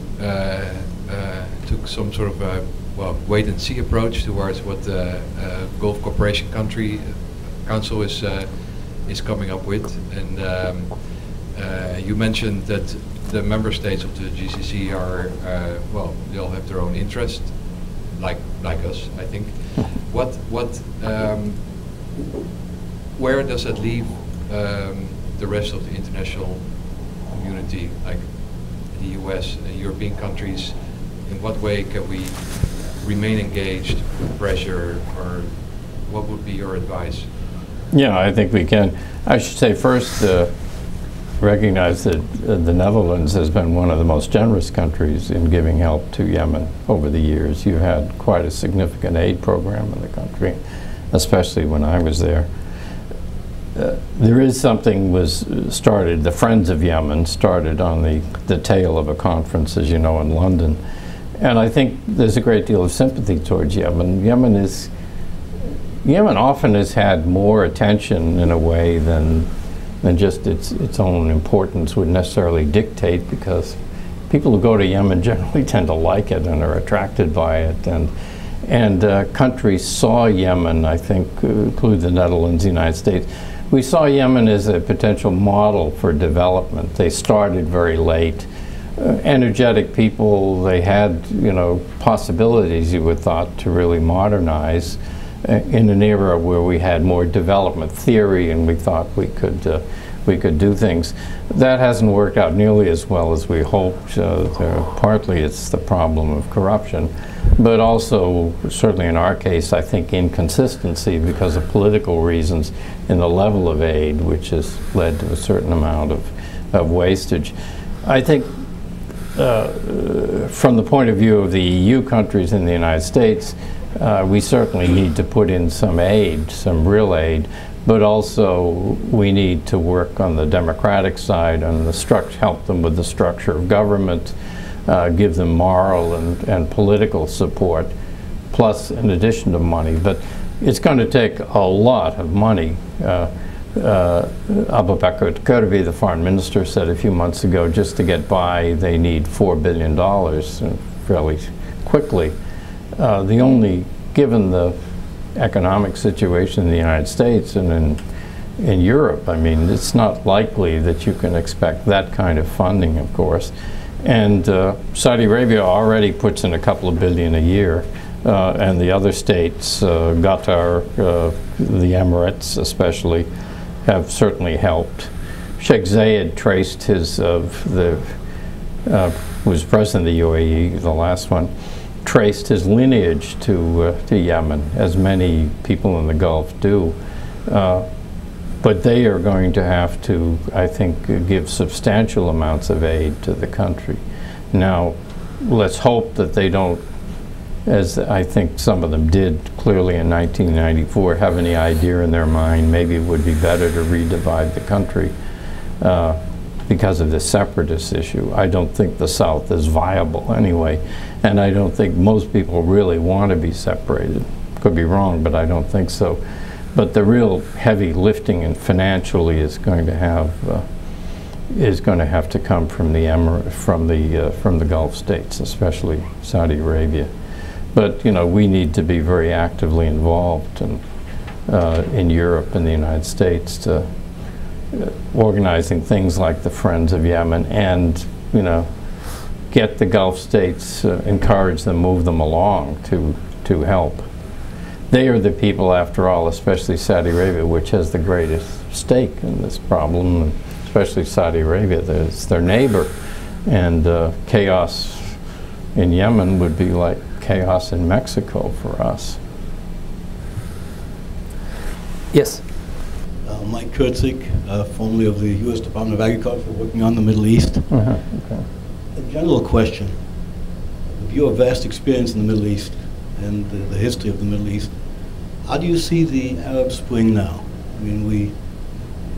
took some sort of wait-and-see approach towards what the Gulf Cooperation Council is coming up with. And you mentioned that the member states of the GCC are, well, they all have their own interest, like us, I think. Where does that leave the rest of the international community, like the US and European countries? In what way can we remain engaged with pressure, or what would be your advice? Yeah, I think we can. I should say first, recognize that the Netherlands has been one of the most generous countries in giving help to Yemen over the years. You had quite a significant aid program in the country, especially when I was there. There is something was started, the Friends of Yemen started on the tail of a conference, as you know, in London. And I think there's a great deal of sympathy towards Yemen. Yemen often has had more attention in a way than just its own importance would necessarily dictate, because people who go to Yemen generally tend to like it and are attracted by it. And countries saw Yemen, I think, include the Netherlands, the United States. We saw Yemen as a potential model for development. They started very late. Energetic people, they had, possibilities, you would thought, to really modernize in an era where we had more development theory and we thought we could do things. That hasn't worked out nearly as well as we hoped. Partly it's the problem of corruption, but also, certainly in our case, I think inconsistency because of political reasons in the level of aid, which has led to a certain amount of wastage. I think from the point of view of the EU countries and the United States, we certainly need to put in some aid, some real aid, but also we need to work on the democratic side and help them with the structure of government, give them moral and political support, plus in addition to money. But it's going to take a lot of money. Abu Bakr al-Kurdi, the foreign minister, said a few months ago, just to get by, they need $4 billion fairly quickly. Given the economic situation in the United States and in Europe, I mean, it's not likely that you can expect that kind of funding, of course. And Saudi Arabia already puts in a couple of billion a year, and the other states, Qatar, the Emirates especially, have certainly helped. Sheikh Zayed traced his, was president of the UAE, the last one, traced his lineage to Yemen, as many people in the Gulf do. But they are going to have to, I think, give substantial amounts of aid to the country. Now, let's hope that they don't, as I think some of them did clearly in 1994, have any idea in their mind maybe it would be better to redivide the country because of the separatist issue. I don't think the South is viable anyway, and I don't think most people really want to be separated. Could be wrong, but I don't think so. But the real heavy lifting and financially is going to have to come from the Gulf states, especially Saudi Arabia. But we need to be very actively involved in Europe and the United States to organizing things like the Friends of Yemen, and get the Gulf states, encourage them, move them along to help. They are the people, after all, especially Saudi Arabia, which has the greatest stake in this problem, especially Saudi Arabia. It's their neighbor, and chaos in Yemen would be like chaos in Mexico for us. Yes. Mike Kurtzik, formerly of the U.S. Department of Agriculture, working on the Middle East. Okay. A general question. With your vast experience in the Middle East and the history of the Middle East, how do you see the Arab Spring now? I mean,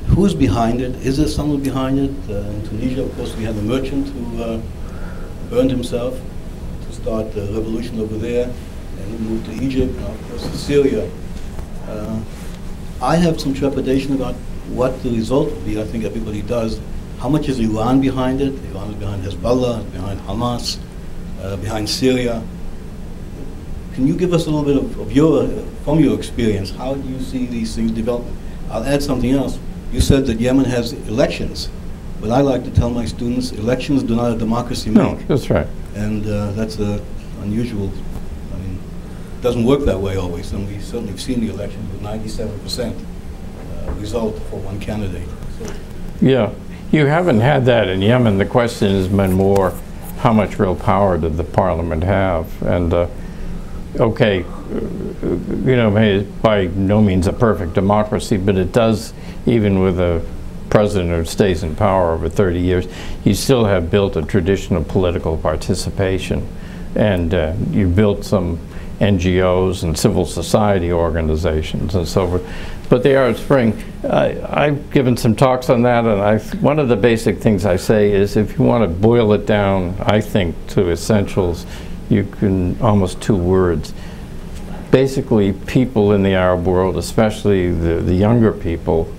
who's behind it? Is there someone behind it? In Tunisia, of course, we had a merchant who burned himself to start the revolution over there, and he moved to Egypt, and of course to Syria. I have some trepidation about what the result will be. I think everybody does. How much is Iran behind it? Iran is behind Hezbollah, behind Hamas, behind Syria. Can you give us a little bit from your experience, how do you see these things developing? I'll add something else. You said that Yemen has elections But I like to tell my students, elections do not a democracy No, make. that's right. And that's unusual. I mean, it doesn't work that way always. And we certainly have seen the election with 97% result for one candidate. So, Yeah, you haven't had that in Yemen. The question has been more, how much real power did the parliament have? And okay, you know, it's by no means a perfect democracy, but it does, even with a president who stays in power over 30 years, you still have built a tradition of political participation. And you built some NGOs and civil society organizations and so forth. But the Arab Spring, I've given some talks on that, and one of the basic things I say is if you want to boil it down, I think, to essentials, you can, almost 2 words. Basically, people in the Arab world, especially the younger people,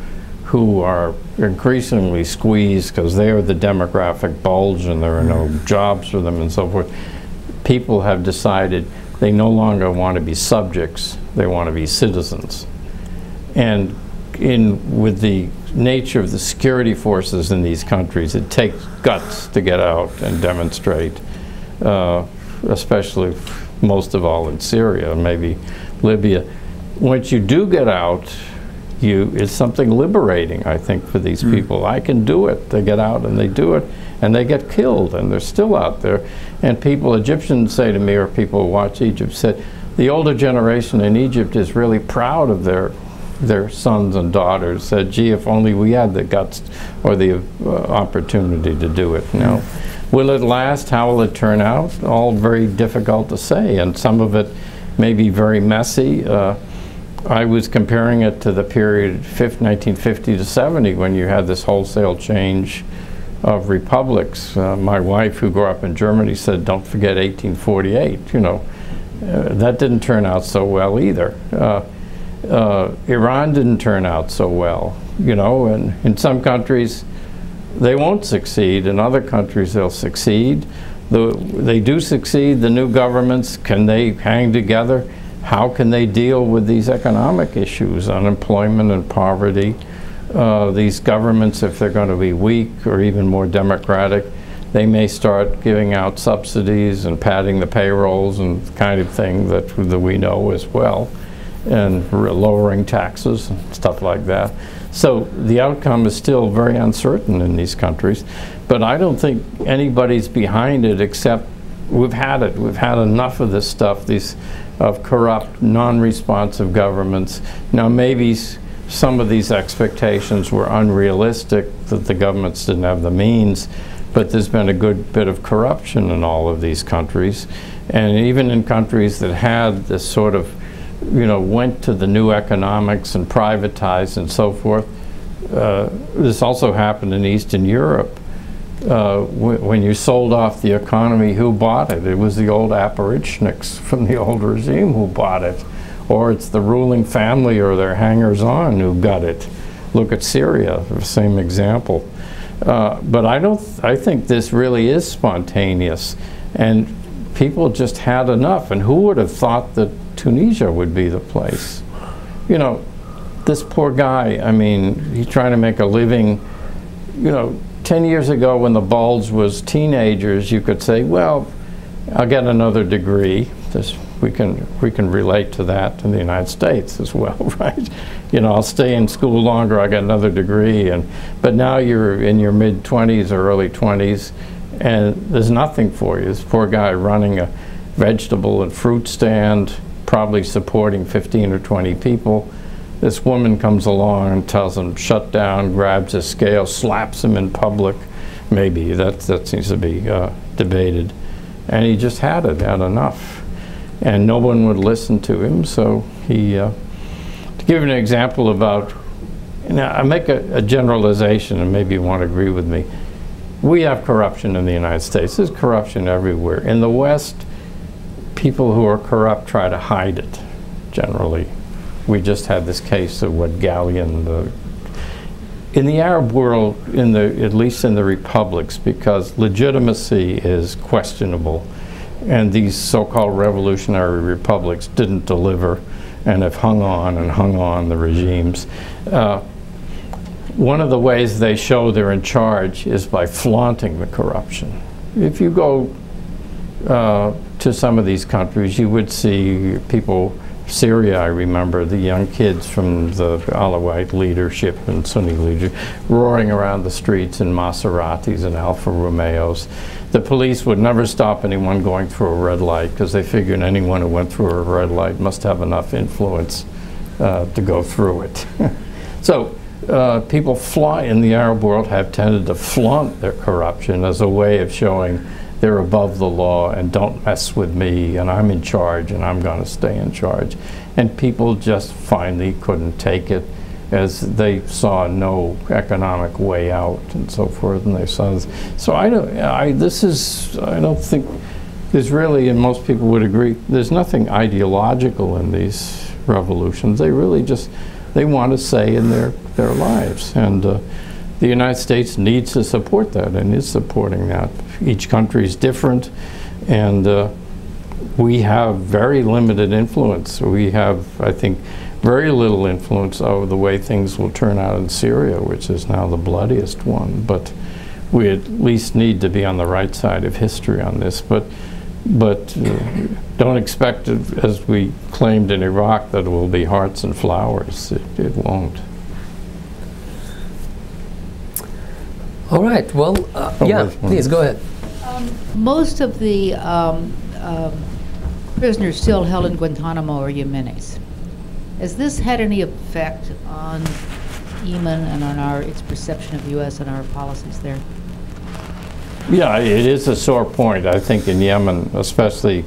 who are increasingly squeezed because they are the demographic bulge and there are no jobs for them and so forth, people have decided they no longer want to be subjects, they want to be citizens. And with the nature of the security forces in these countries, it takes guts to get out and demonstrate, especially most of all in Syria, maybe Libya. Once you do get out, it's something liberating, I think, for these people. I can do it. They get out and they do it, and they get killed, and they're still out there. And people, Egyptians say to me, or people who watch Egypt, said, the older generation in Egypt is really proud of their sons and daughters, said, gee, if only we had the guts or the opportunity to do it. Now, will it last? How will it turn out? All very difficult to say, and some of it may be very messy. I was comparing it to the period 1950 to 70 when you had this wholesale change of republics. My wife, who grew up in Germany, said, don't forget 1848. You know, that didn't turn out so well either. Iran didn't turn out so well, you know, and in some countries they won't succeed. In other countries they'll succeed. They do succeed, the new governments, can they hang together? How can they deal with these economic issues, unemployment and poverty? These governments, if they're going to be weak or even more democratic, they may start giving out subsidies and padding the payrolls and the kind of thing that we know as well, and lowering taxes and stuff like that. So the outcome is still very uncertain in these countries, but I don't think anybody's behind it except we've had it. We've had enough of this stuff, of corrupt, non-responsive governments. Now maybe some of these expectations were unrealistic, that the governments didn't have the means, but there's been a good bit of corruption in all of these countries. And even in countries that had this sort of, you know, went to the new economics and privatized and so forth, this also happened in Eastern Europe. When you sold off the economy, who bought it? It was the old aborigines from the old regime who bought it. Or it's the ruling family or their hangers-on who got it. Look at Syria, the same example. But I think this really is spontaneous, and people just had enough. And who would have thought that Tunisia would be the place? You know, this poor guy, I mean, he's trying to make a living. You know, 10 years ago when the bulge was teenagers, you could say, well, I'll get another degree. We can relate to that in the United States as well, right? You know, I'll stay in school longer, I'll get another degree. But now you're in your mid-20s or early 20s, and there's nothing for you. This poor guy running a vegetable and fruit stand, probably supporting 15 or 20 people. This woman comes along and tells him, shut down, grabs a scale, slaps him in public. Maybe, that seems to be debated. And he just had enough. And no one would listen to him, so he, to give an example about, now I make a generalization, and maybe you won't agree with me. We have corruption in the United States. There's corruption everywhere. In the West, people who are corrupt try to hide it, generally. We just had this case of what Galleon, in the Arab world, at least in the republics, because legitimacy is questionable, and these so-called revolutionary republics didn't deliver and have hung on and hung on, the regimes. one of the ways they show they're in charge is by flaunting the corruption. If you go to some of these countries, you would see people, Syria, I remember, the young kids from the Alawite leadership and Sunni leadership roaring around the streets in Maseratis and Alfa Romeos. The police would never stop anyone going through a red light because they figured anyone who went through a red light must have enough influence to go through it. So people in the Arab world have tended to flaunt their corruption as a way of showing they're above the law and don't mess with me and I'm in charge and I'm going to stay in charge. And people just finally couldn't take it as they saw no economic way out and so forth, and they saw this. So I don't think there's really, and most people would agree, there's nothing ideological in these revolutions. They really just, they want to say in their lives. And the United States needs to support that and is supporting that. Each country is different, and we have very limited influence. We have, I think, very little influence over the way things will turn out in Syria, which is now the bloodiest one. But we at least need to be on the right side of history on this. But don't expect it, as we claimed in Iraq, that it will be hearts and flowers. It won't. All right. Well, yeah, please go ahead. Most of the prisoners still held in Guantanamo are Yemenis. Has this had any effect on Yemen and on its perception of the U.S. and our policies there? Yeah, it is a sore point, I think, in Yemen, especially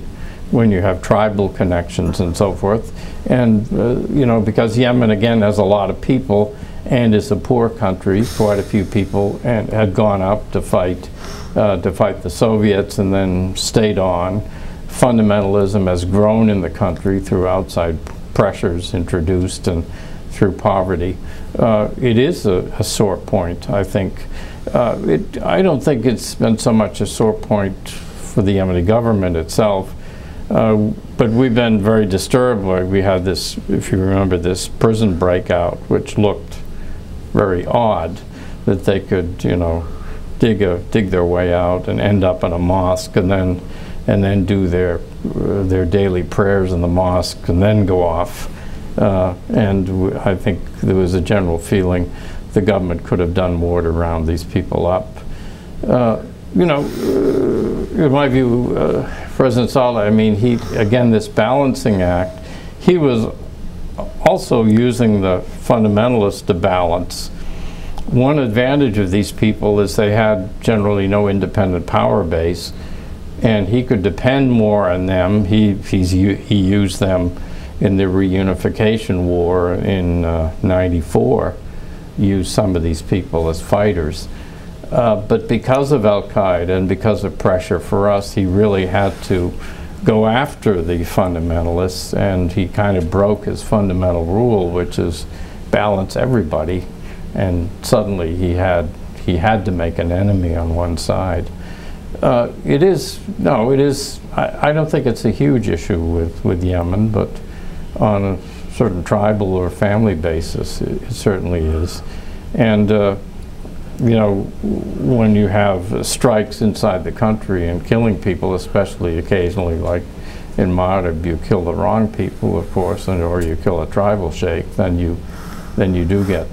when you have tribal connections and so forth. And, you know, because Yemen, again, has a lot of people and is a poor country, quite a few people, and had gone up to fight the Soviets and then stayed on. Fundamentalism has grown in the country through outside pressures introduced and through poverty. It is a sore point, I think. I don't think it's been so much a sore point for the Yemeni government itself, but we've been very disturbed. We had this, if you remember, this prison breakout, which looked very odd, that they could, you know, dig their way out and end up in a mosque and then do their daily prayers in the mosque and then go off. And I think there was a general feeling the government could have done more to round these people up. You know, in my view, President Saleh, I mean, again, this balancing act, he was also using the fundamentalists to balance. One advantage of these people is they had generally no independent power base, and he could depend more on them. He used them in the reunification war in '94, used some of these people as fighters. But because of al-Qaeda and because of pressure for us, he really had to go after the fundamentalists, and he kind of broke his fundamental rule, which is balance everybody, and suddenly he had to make an enemy on one side. I don't think it's a huge issue with Yemen, but on a certain tribal or family basis, it certainly is. And you know, when you have strikes inside the country and killing people, especially occasionally, like in Ma'arib, you kill the wrong people, of course, or you kill a tribal sheikh, then you do get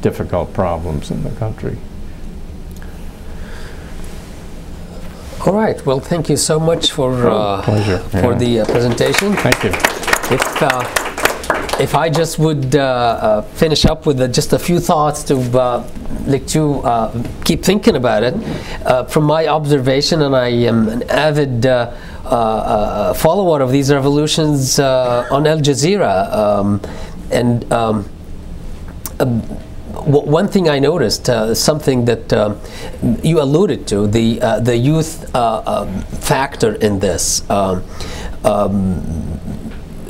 difficult problems in the country. All right. Well, thank you so much for the presentation. Thank you. If I just would finish up with just a few thoughts to let you keep thinking about it. From my observation, and I am an avid follower of these revolutions on Al Jazeera, one thing I noticed, something that you alluded to, the youth factor in this.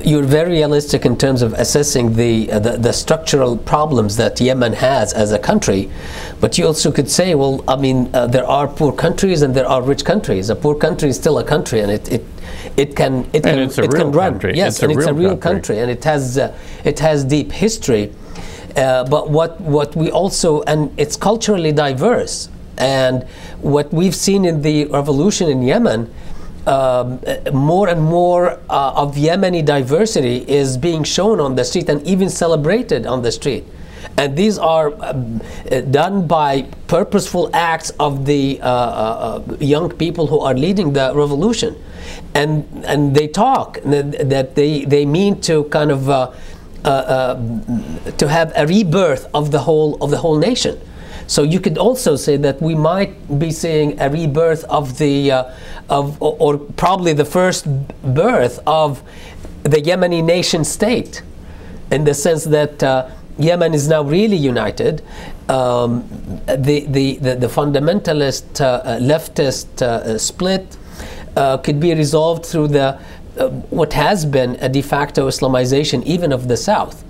You're very realistic in terms of assessing the structural problems that Yemen has as a country, but you also could say, well, I mean, there are poor countries and there are rich countries. A poor country is still a country, and it can run. Country. Yes, and it's a real country, and it has deep history. But what we also, and it's culturally diverse, and what we've seen in the revolution in Yemen, more and more of Yemeni diversity is being shown on the street and even celebrated on the street. And these are done by purposeful acts of the young people who are leading the revolution. And they talk that they mean to kind of to have a rebirth of the whole nation. So you could also say that we might be seeing a rebirth of or probably the first birth of the Yemeni nation state, in the sense that Yemen is now really united. The fundamentalist leftist split could be resolved through what has been a de facto Islamization even of the South.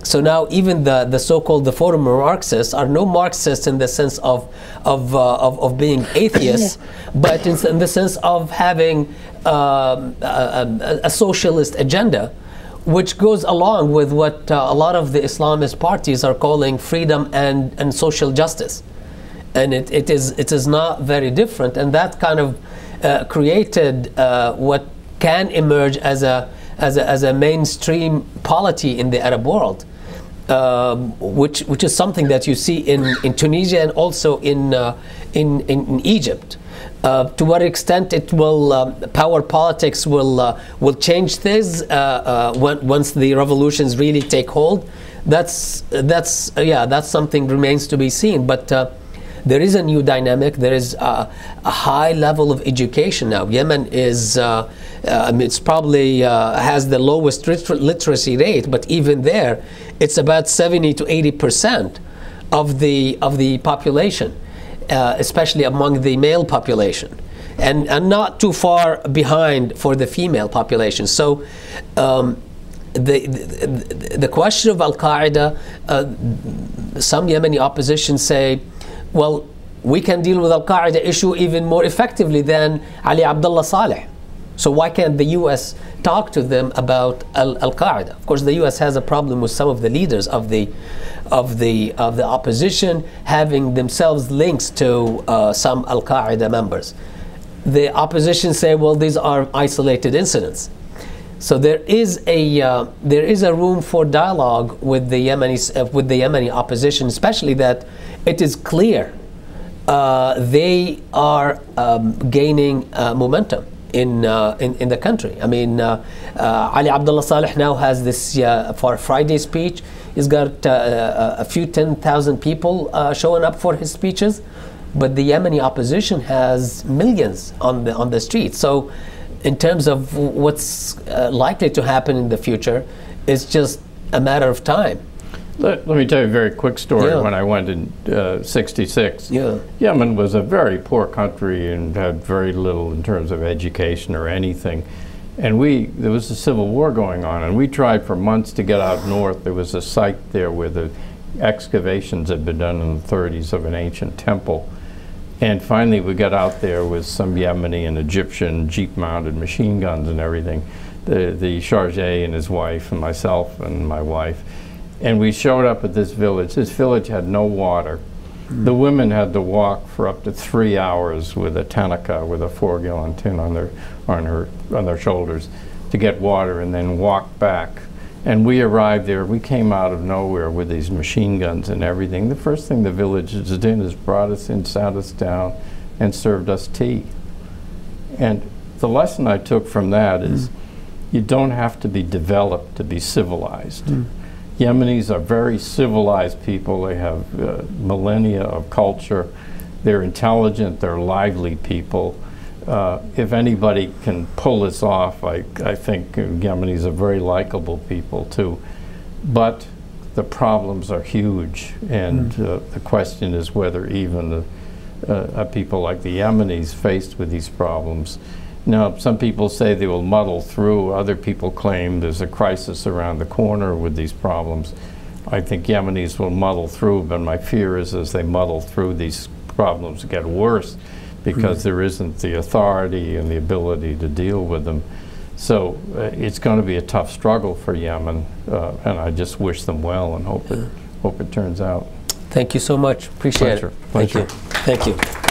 So now even the so-called the former Marxists are no Marxists in the sense of being atheists, but in the sense of having a socialist agenda, which goes along with what a lot of the Islamist parties are calling freedom and social justice. And it is not very different, and that kind of created what can emerge as a mainstream polity in the Arab world, which is something that you see in Tunisia and also in Egypt. To what extent it will power politics will change things once the revolutions really take hold, that's something remains to be seen. But there is a new dynamic. There is a high level of education now. Yemen is it's probably has the lowest literacy rate, but even there, it's about 70 to 80% of the population. Especially among the male population, and not too far behind for the female population. So the question of Al-Qaeda, some Yemeni opposition say, well, we can deal with Al-Qaeda issue even more effectively than Ali Abdullah Saleh. So why can't the U.S. talk to them about Al-Qaeda? Of course, the U.S. has a problem with some of the leaders of the opposition having themselves links to some Al-Qaeda members. The opposition say, well, these are isolated incidents. So there is a room for dialogue with the Yemeni opposition, especially that it is clear they are gaining momentum in the country. I mean, Ali Abdullah Saleh now has this for Friday speech. He's got a few 10,000 people showing up for his speeches, but the Yemeni opposition has millions on the street. So, in terms of what's likely to happen in the future, it's just a matter of time. Let me tell you a very quick story. Yeah. When I went in '66, Yemen was a very poor country and had very little in terms of education or anything. And there was a civil war going on, and we tried for months to get out north. There was a site there where the excavations had been done in the 30s of an ancient temple. And finally we got out there with some Yemeni and Egyptian jeep-mounted machine guns and everything, the Chargé and his wife and myself and my wife. And we showed up at this village. This village had no water. The women had to walk for up to 3 hours with a tanaka, with a 4-gallon tin on their shoulders to get water, and then walk back. And we arrived there. We came out of nowhere with these machine guns and everything. The first thing the villagers did is brought us in, sat us down, and served us tea. And the lesson I took from that is you don't have to be developed to be civilized. Yemenis are very civilized people. They have millennia of culture. They're intelligent, they're lively people. If anybody can pull this off, I think Yemenis are very likable people too. But the problems are huge, and the question is whether even people like the Yemenis faced with these problems. Now, some people say they will muddle through. Other people claim there's a crisis around the corner with these problems. I think Yemenis will muddle through, but my fear is as they muddle through, these problems get worse because there isn't the authority and the ability to deal with them. So it's going to be a tough struggle for Yemen, and I just wish them well and hope hope it turns out. Thank you so much. Appreciate Pleasure. it. Pleasure. Thank you. Thank you.